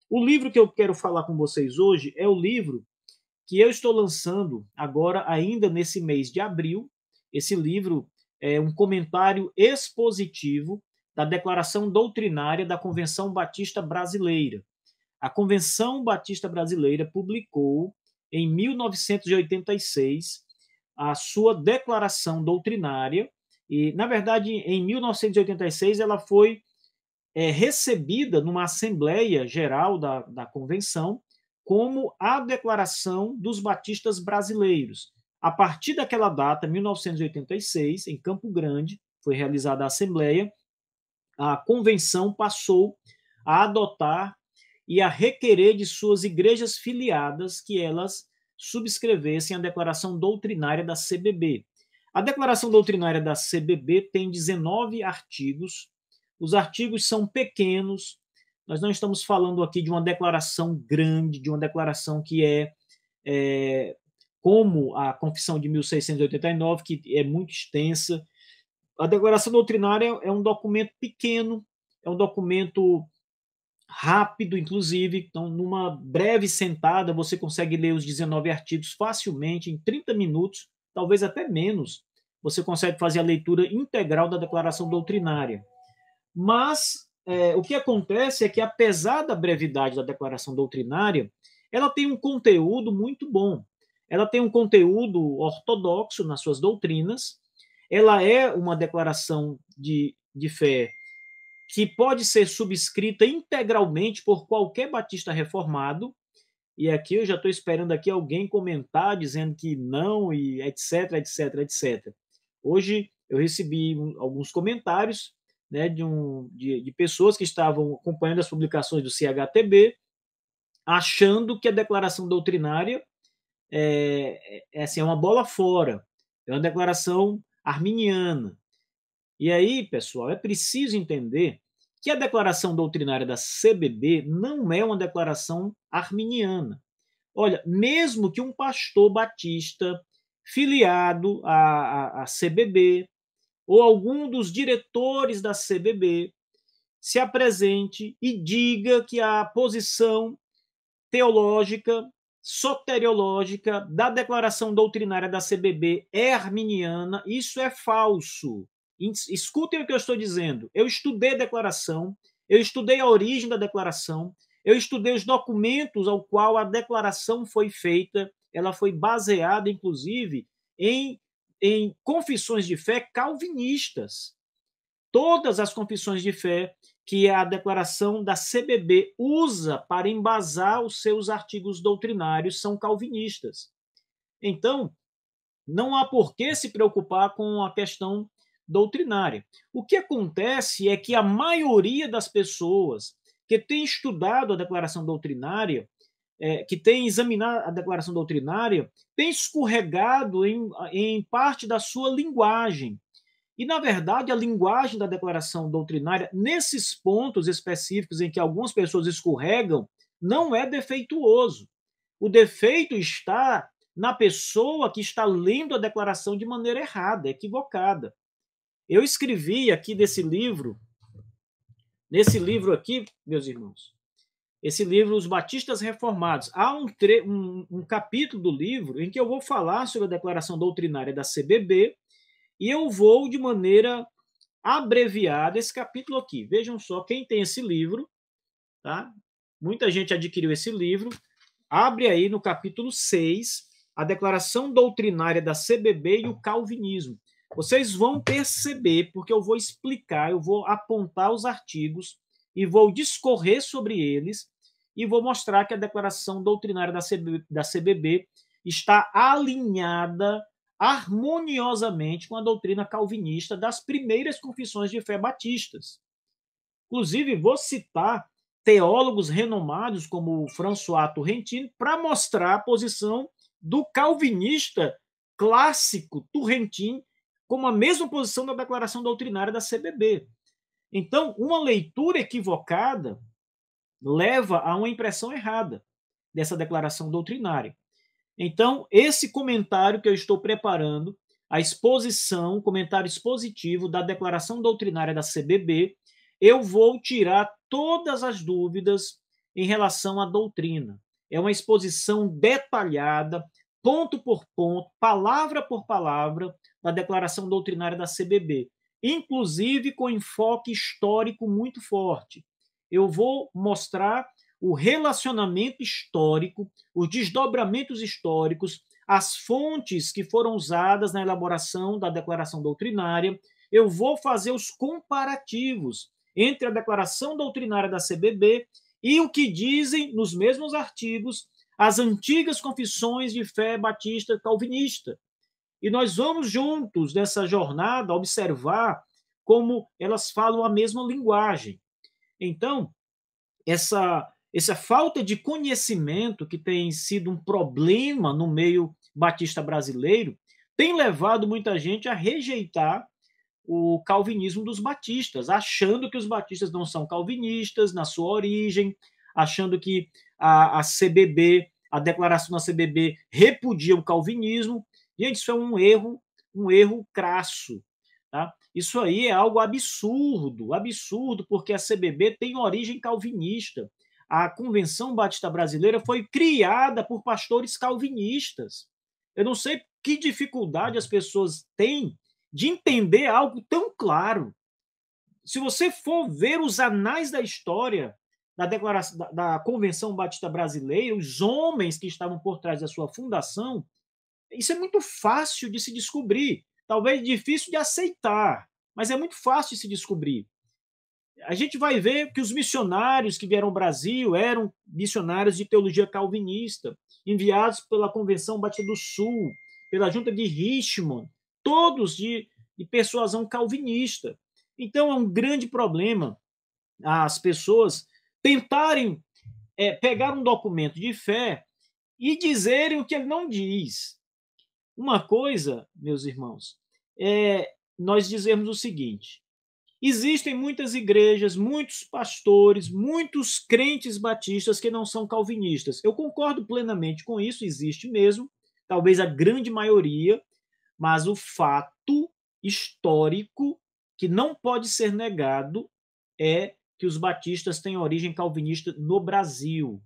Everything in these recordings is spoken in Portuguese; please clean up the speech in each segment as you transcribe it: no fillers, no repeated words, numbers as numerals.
O livro que eu quero falar com vocês hoje é o livro que eu estou lançando agora, ainda nesse mês de abril. Esse livro é um comentário expositivo da Declaração Doutrinária da Convenção Batista Brasileira. A Convenção Batista Brasileira publicou, em 1986, a sua declaração doutrinária, e, na verdade, em 1986, ela foi recebida numa Assembleia Geral da Convenção como a Declaração dos Batistas Brasileiros. A partir daquela data, 1986, em Campo Grande, foi realizada a Assembleia, a Convenção passou a adotar e a requerer de suas igrejas filiadas que elas subscrevessem a Declaração Doutrinária da CBB. A Declaração Doutrinária da CBB tem 19 artigos. Os artigos são pequenos. Nós não estamos falando aqui de uma declaração grande, de uma declaração que como a Confissão de 1689, que é muito extensa. A Declaração Doutrinária é um documento pequeno, é um documento rápido, inclusive. Então, numa breve sentada, você consegue ler os 19 artigos facilmente, em 30 minutos, talvez até menos. Você consegue fazer a leitura integral da Declaração Doutrinária. Mas o que acontece é que, apesar da brevidade da Declaração Doutrinária, ela tem um conteúdo muito bom. Ela tem um conteúdo ortodoxo nas suas doutrinas. Ela é uma declaração de fé que pode ser subscrita integralmente por qualquer batista reformado. E aqui eu já estou esperando aqui alguém comentar dizendo que não, e etc, etc, etc. Hoje eu recebi alguns comentários, né, de pessoas que estavam acompanhando as publicações do CHTB, achando que a declaração doutrinária assim, é uma bola fora, é uma declaração arminiana. E aí, pessoal, é preciso entender que a declaração doutrinária da CBB não é uma declaração arminiana. Olha, mesmo que um pastor batista filiado à CBB ou algum dos diretores da CBB se apresente e diga que a posição teológica, soteriológica da declaração doutrinária da CBB é arminiana, isso é falso. Escutem o que eu estou dizendo. Eu estudei a declaração, eu estudei a origem da declaração, eu estudei os documentos ao qual a declaração foi feita, ela foi baseada, inclusive, em confissões de fé calvinistas. Todas as confissões de fé que a declaração da CBB usa para embasar os seus artigos doutrinários são calvinistas. Então, não há por que se preocupar com a questão doutrinária. O que acontece é que a maioria das pessoas que tem estudado a declaração doutrinária, que tem examinado a declaração doutrinária, tem escorregado em parte da sua linguagem. E, na verdade, a linguagem da declaração doutrinária, nesses pontos específicos em que algumas pessoas escorregam, não é defeituoso. O defeito está na pessoa que está lendo a declaração de maneira errada, equivocada. Eu escrevi aqui nesse livro aqui, meus irmãos, esse livro, Os Batistas Reformados, há um capítulo do livro em que eu vou falar sobre a declaração doutrinária da CBB, e eu vou, de maneira abreviada, esse capítulo aqui. Vejam só, quem tem esse livro, tá? Muita gente adquiriu esse livro. Abre aí no capítulo 6, a declaração doutrinária da CBB e o calvinismo. Vocês vão perceber, porque eu vou explicar, eu vou apontar os artigos e vou discorrer sobre eles e vou mostrar que a declaração doutrinária da CBB está alinhada harmoniosamente com a doutrina calvinista das primeiras confissões de fé batistas. Inclusive, vou citar teólogos renomados como François Turrentine para mostrar a posição do calvinista clássico Turrentine como a mesma posição da declaração doutrinária da CBB. Então, uma leitura equivocada leva a uma impressão errada dessa declaração doutrinária. Então, esse comentário que eu estou preparando, a exposição, o comentário expositivo da declaração doutrinária da CBB, eu vou tirar todas as dúvidas em relação à doutrina. É uma exposição detalhada, ponto por ponto, palavra por palavra, da declaração doutrinária da CBB, inclusive com enfoque histórico muito forte. Eu vou mostrar o relacionamento histórico, os desdobramentos históricos, as fontes que foram usadas na elaboração da declaração doutrinária. Eu vou fazer os comparativos entre a declaração doutrinária da CBB e o que dizem nos mesmos artigos as antigas confissões de fé batista calvinista. E nós vamos juntos nessa jornada observar como elas falam a mesma linguagem. Então, essa falta de conhecimento que tem sido um problema no meio batista brasileiro tem levado muita gente a rejeitar o calvinismo dos batistas, achando que os batistas não são calvinistas na sua origem, achando que a CBB, a declaração da CBB repudia o calvinismo. Gente, isso é um erro crasso. Tá? Isso aí é algo absurdo, absurdo, porque a CBB tem origem calvinista. A Convenção Batista Brasileira foi criada por pastores calvinistas. Eu não sei que dificuldade as pessoas têm de entender algo tão claro. Se você for ver os anais da história da declaração da Convenção Batista Brasileira, os homens que estavam por trás da sua fundação, isso é muito fácil de se descobrir. Talvez difícil de aceitar, mas é muito fácil de se descobrir. A gente vai ver que os missionários que vieram ao Brasil eram missionários de teologia calvinista, enviados pela Convenção Batista do Sul, pela Junta de Richmond, todos de persuasão calvinista. Então, é um grande problema as pessoas tentarem pegar um documento de fé e dizerem o que ele não diz. Uma coisa, meus irmãos, é nós dizermos o seguinte: existem muitas igrejas, muitos pastores, muitos crentes batistas que não são calvinistas. Eu concordo plenamente com isso, existe mesmo, talvez a grande maioria, mas o fato histórico que não pode ser negado é que os batistas têm origem calvinista no Brasil.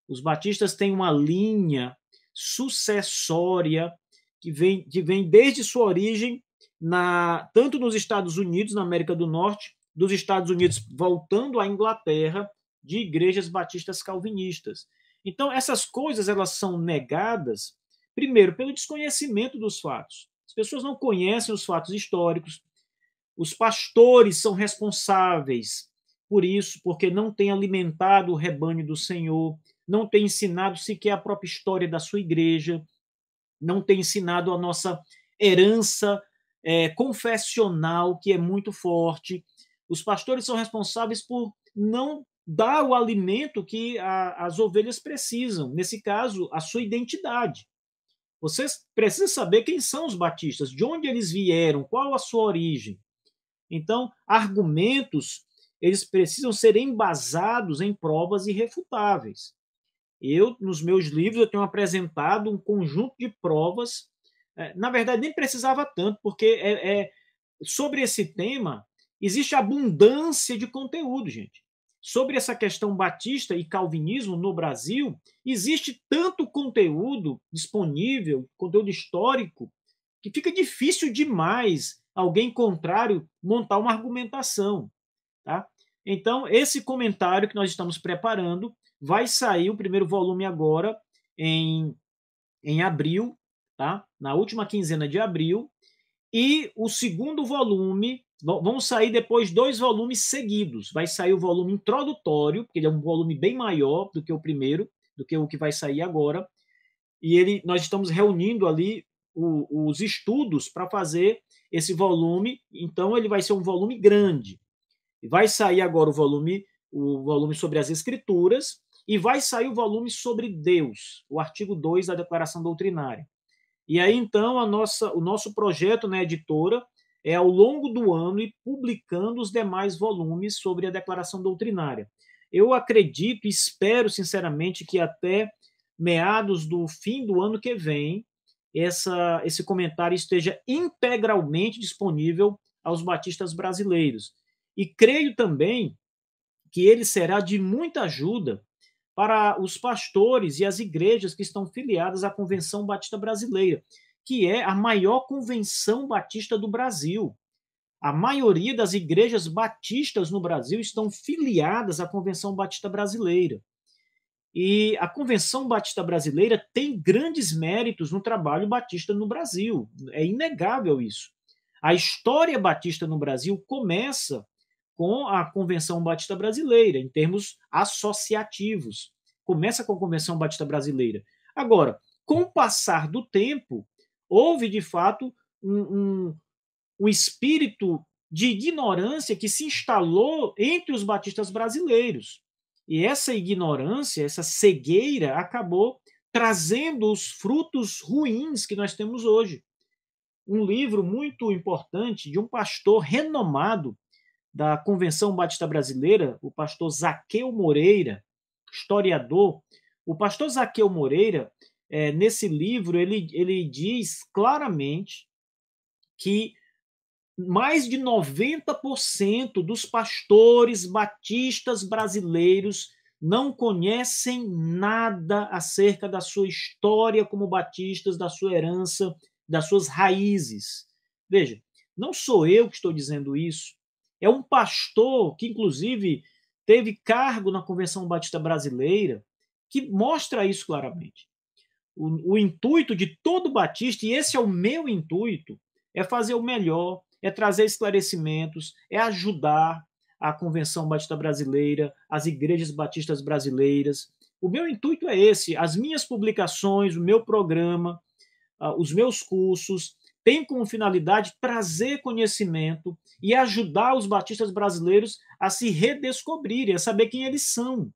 Os batistas têm uma linha sucessória que vem desde sua origem tanto nos Estados Unidos, na América do Norte, dos Estados Unidos voltando à Inglaterra, de igrejas batistas calvinistas. Então, essas coisas elas são negadas, primeiro, pelo desconhecimento dos fatos. As pessoas não conhecem os fatos históricos. Os pastores são responsáveis por isso, porque não têm alimentado o rebanho do Senhor, não têm ensinado sequer a própria história da sua igreja, não têm ensinado a nossa herança confessional, que é muito forte. Os pastores são responsáveis por não dar o alimento que as ovelhas precisam, nesse caso, a sua identidade. Você precisa saber quem são os batistas, de onde eles vieram, qual a sua origem. Então, argumentos, eles precisam ser embasados em provas irrefutáveis. Eu, nos meus livros, eu tenho apresentado um conjunto de provas. Na verdade, nem precisava tanto, porque sobre esse tema existe abundância de conteúdo, gente. Sobre essa questão batista e calvinismo no Brasil, existe tanto conteúdo disponível, conteúdo histórico, que fica difícil demais alguém contrário montar uma argumentação. Tá? Então, esse comentário que nós estamos preparando vai sair o primeiro volume agora em abril, tá? Na última quinzena de abril, e o segundo volume, vão sair depois 2 volumes seguidos. Vai sair o volume introdutório, porque ele é um volume bem maior do que o primeiro, do que o que vai sair agora, e nós estamos reunindo ali os estudos para fazer esse volume, então ele vai ser um volume grande. Vai sair agora o volume sobre as Escrituras, e vai sair o volume sobre Deus, o artigo 2 da Declaração Doutrinária. E aí, então, o nosso projeto na editora é, ao longo do ano, ir publicando os demais volumes sobre a Declaração Doutrinária. Eu acredito e espero, sinceramente, que até meados do fim do ano que vem, esse comentário esteja integralmente disponível aos batistas brasileiros. E creio também que ele será de muita ajuda para os pastores e as igrejas que estão filiadas à Convenção Batista Brasileira, que é a maior convenção batista do Brasil. A maioria das igrejas batistas no Brasil estão filiadas à Convenção Batista Brasileira. E a Convenção Batista Brasileira tem grandes méritos no trabalho batista no Brasil. É inegável isso. A história batista no Brasil começa com a Convenção Batista Brasileira, em termos associativos. Começa com a Convenção Batista Brasileira. Agora, com o passar do tempo, houve, de fato, um espírito de ignorância que se instalou entre os batistas brasileiros. E essa ignorância, essa cegueira, acabou trazendo os frutos ruins que nós temos hoje. Um livro muito importante de um pastor renomado da Convenção Batista Brasileira, o pastor Zaqueu Moreira, historiador. O pastor Zaqueu Moreira, nesse livro, ele diz claramente que mais de 90% dos pastores batistas brasileiros não conhecem nada acerca da sua história como batistas, da sua herança, das suas raízes. Veja, não sou eu que estou dizendo isso, é um pastor que, inclusive, teve cargo na Convenção Batista Brasileira, que mostra isso claramente. O intuito de todo batista, e esse é o meu intuito, é fazer o melhor, é trazer esclarecimentos, é ajudar a Convenção Batista Brasileira, as igrejas batistas brasileiras. O meu intuito é esse. As minhas publicações, o meu programa, os meus cursos, têm como finalidade trazer conhecimento e ajudar os batistas brasileiros a se redescobrirem, a saber quem eles são.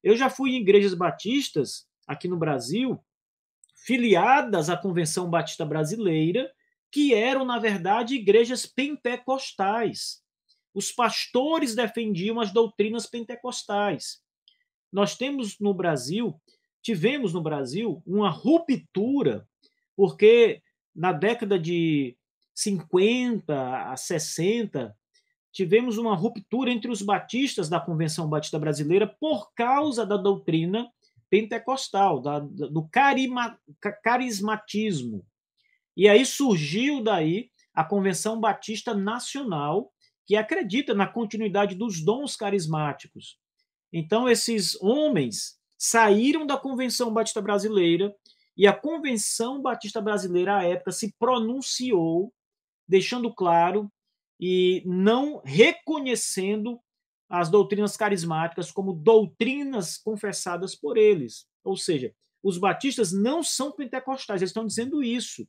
Eu já fui em igrejas batistas aqui no Brasil, filiadas à Convenção Batista Brasileira, que eram, na verdade, igrejas pentecostais. Os pastores defendiam as doutrinas pentecostais. Nós tivemos no Brasil uma ruptura, porque na década de 50 a 60, tivemos uma ruptura entre os batistas da Convenção Batista Brasileira por causa da doutrina pentecostal, do carismatismo. E aí surgiu daí a Convenção Batista Nacional, que acredita na continuidade dos dons carismáticos. Então, esses homens saíram da Convenção Batista Brasileira e a Convenção Batista Brasileira, à época, se pronunciou, deixando claro e não reconhecendo as doutrinas carismáticas como doutrinas confessadas por eles. Ou seja, os batistas não são pentecostais, eles estão dizendo isso.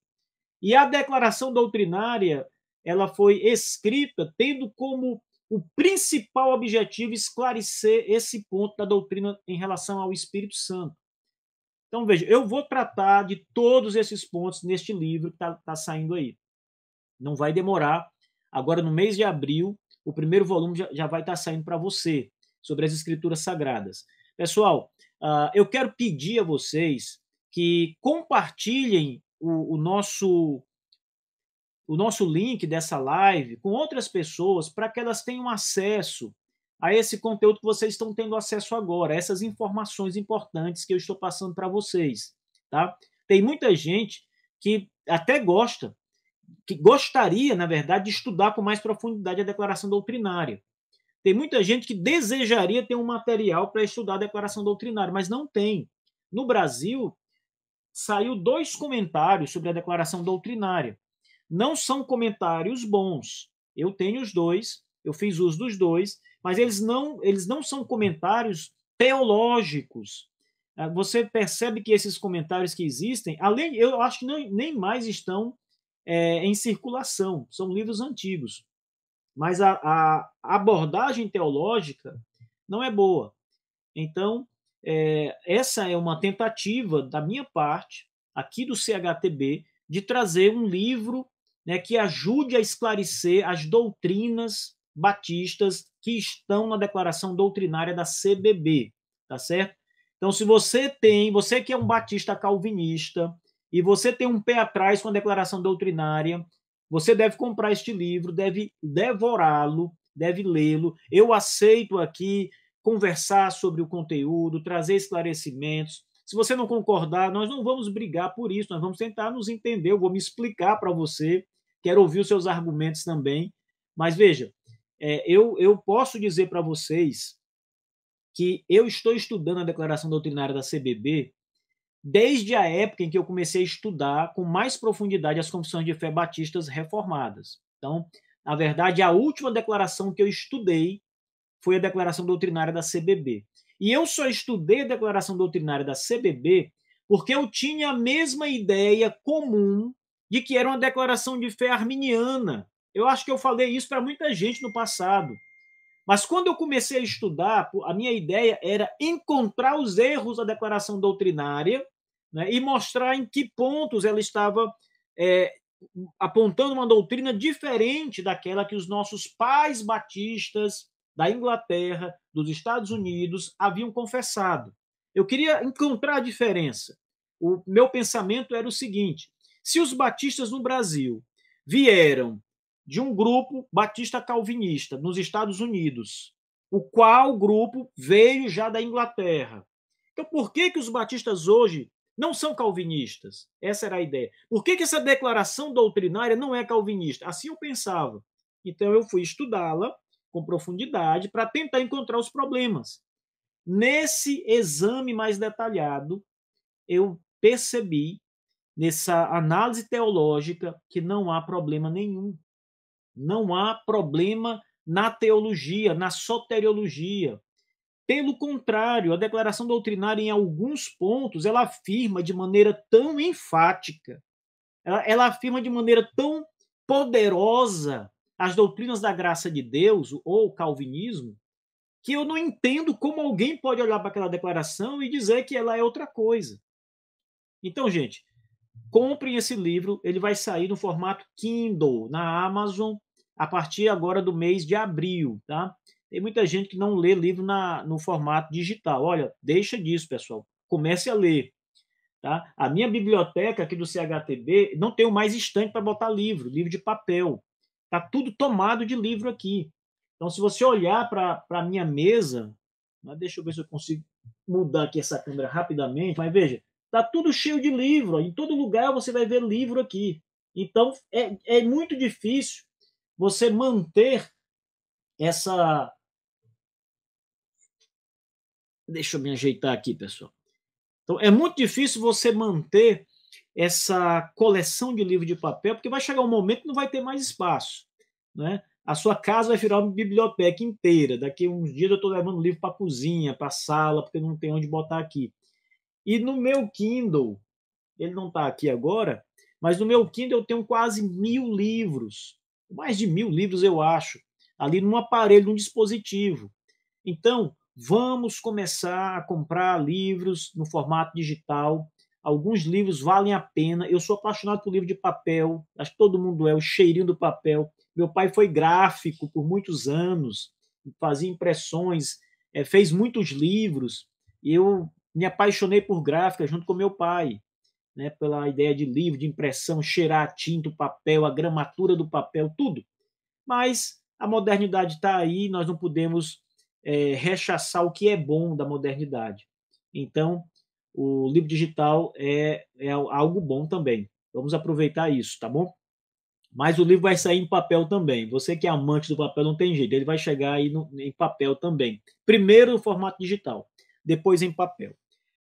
E a declaração doutrinária, ela foi escrita tendo como o principal objetivo esclarecer esse ponto da doutrina em relação ao Espírito Santo. Então, veja, eu vou tratar de todos esses pontos neste livro que está saindo aí. Não vai demorar. Agora, no mês de abril, o primeiro volume já vai estar saindo para você, sobre as Escrituras Sagradas. Pessoal, eu quero pedir a vocês que compartilhem o nosso link dessa live com outras pessoas para que elas tenham acesso a esse conteúdo que vocês estão tendo acesso agora, essas informações importantes que eu estou passando para vocês. Tá? Tem muita gente que até que gostaria, na verdade, de estudar com mais profundidade a declaração doutrinária. Tem muita gente que desejaria ter um material para estudar a declaração doutrinária, mas não tem. No Brasil, saiu 2 comentários sobre a declaração doutrinária. Não são comentários bons. Eu tenho os 2, eu fiz uso dos 2, mas eles não são comentários teológicos. Você percebe que esses comentários que existem, eu acho que nem mais estão em circulação, são livros antigos. Mas a abordagem teológica não é boa. Então, essa é uma tentativa da minha parte, aqui do CHTB, de trazer um livro, né, que ajude a esclarecer as doutrinas batistas que estão na declaração doutrinária da CBB, tá certo? Então, se você que é um batista calvinista, e você tem um pé atrás com a declaração doutrinária, você deve comprar este livro, deve devorá-lo, deve lê-lo. Eu aceito aqui conversar sobre o conteúdo, trazer esclarecimentos. Se você não concordar, nós não vamos brigar por isso, nós vamos tentar nos entender, eu vou me explicar para você, quero ouvir os seus argumentos também. Mas veja, eu posso dizer para vocês que eu estou estudando a declaração doutrinária da CBB desde a época em que eu comecei a estudar com mais profundidade as confissões de fé batistas reformadas. Então, na verdade, a última declaração que eu estudei foi a declaração doutrinária da CBB. E eu só estudei a declaração doutrinária da CBB porque eu tinha a mesma ideia comum de que era uma declaração de fé arminiana. Eu acho que eu falei isso para muita gente no passado. Mas quando eu comecei a estudar, a minha ideia era encontrar os erros da declaração doutrinária, né, e mostrar em que pontos ela estava apontando uma doutrina diferente daquela que os nossos pais batistas da Inglaterra, dos Estados Unidos, haviam confessado. Eu queria encontrar a diferença. O meu pensamento era o seguinte: se os batistas no Brasil vieram de um grupo batista calvinista nos Estados Unidos, o qual grupo veio já da Inglaterra. Então, por que os batistas hoje não são calvinistas? Essa era a ideia. Por que essa declaração doutrinária não é calvinista? Assim eu pensava. Então, eu fui estudá-la com profundidade para tentar encontrar os problemas. Nesse exame mais detalhado, eu percebi, nessa análise teológica, que não há problema nenhum. Não há problema na teologia, na soteriologia. Pelo contrário, a declaração doutrinária, em alguns pontos, ela afirma de maneira tão enfática, ela afirma de maneira tão poderosa as doutrinas da graça de Deus, ou o calvinismo, que eu não entendo como alguém pode olhar para aquela declaração e dizer que ela é outra coisa. Então, gente, comprem esse livro, ele vai sair no formato Kindle na Amazon a partir agora do mês de abril, tá? Tem muita gente que não lê livro no formato digital. Olha, deixa disso, pessoal. Comece a ler, tá? A minha biblioteca aqui do CHTB não tenho mais estante para botar livro de papel. Tá tudo tomado de livro aqui. Então, se você olhar para a minha mesa, deixa eu ver se eu consigo mudar aqui essa câmera rapidamente, mas veja, tá tudo cheio de livro. Em todo lugar você vai ver livro aqui. Então, é muito difícil você manter essa. Deixa eu me ajeitar aqui, pessoal. Então, é muito difícil você manter essa coleção de livros de papel, porque vai chegar um momento que não vai ter mais espaço, né? A sua casa vai virar uma biblioteca inteira. Daqui a uns dias eu estou levando livro para a cozinha, para a sala, porque não tem onde botar aqui. E no meu Kindle, ele não está aqui agora, mas no meu Kindle eu tenho quase 1000 livros, mais de 1000 livros eu acho, ali num aparelho, num dispositivo. Então, vamos começar a comprar livros no formato digital. Alguns livros valem a pena. Eu sou apaixonado por livro de papel, acho que todo mundo é, o cheirinho do papel. Meu pai foi gráfico por muitos anos, fazia impressões, fez muitos livros, e eu me apaixonei por gráfica junto com meu pai, né, pela ideia de livro, de impressão, cheirar a tinta, o papel, a gramatura do papel, tudo. Mas a modernidade está aí, nós não podemos rechaçar o que é bom da modernidade. Então, o livro digital é algo bom também. Vamos aproveitar isso, tá bom? Mas o livro vai sair em papel também. Você que é amante do papel, não tem jeito, ele vai chegar aí em papel também. Primeiro no formato digital, depois em papel.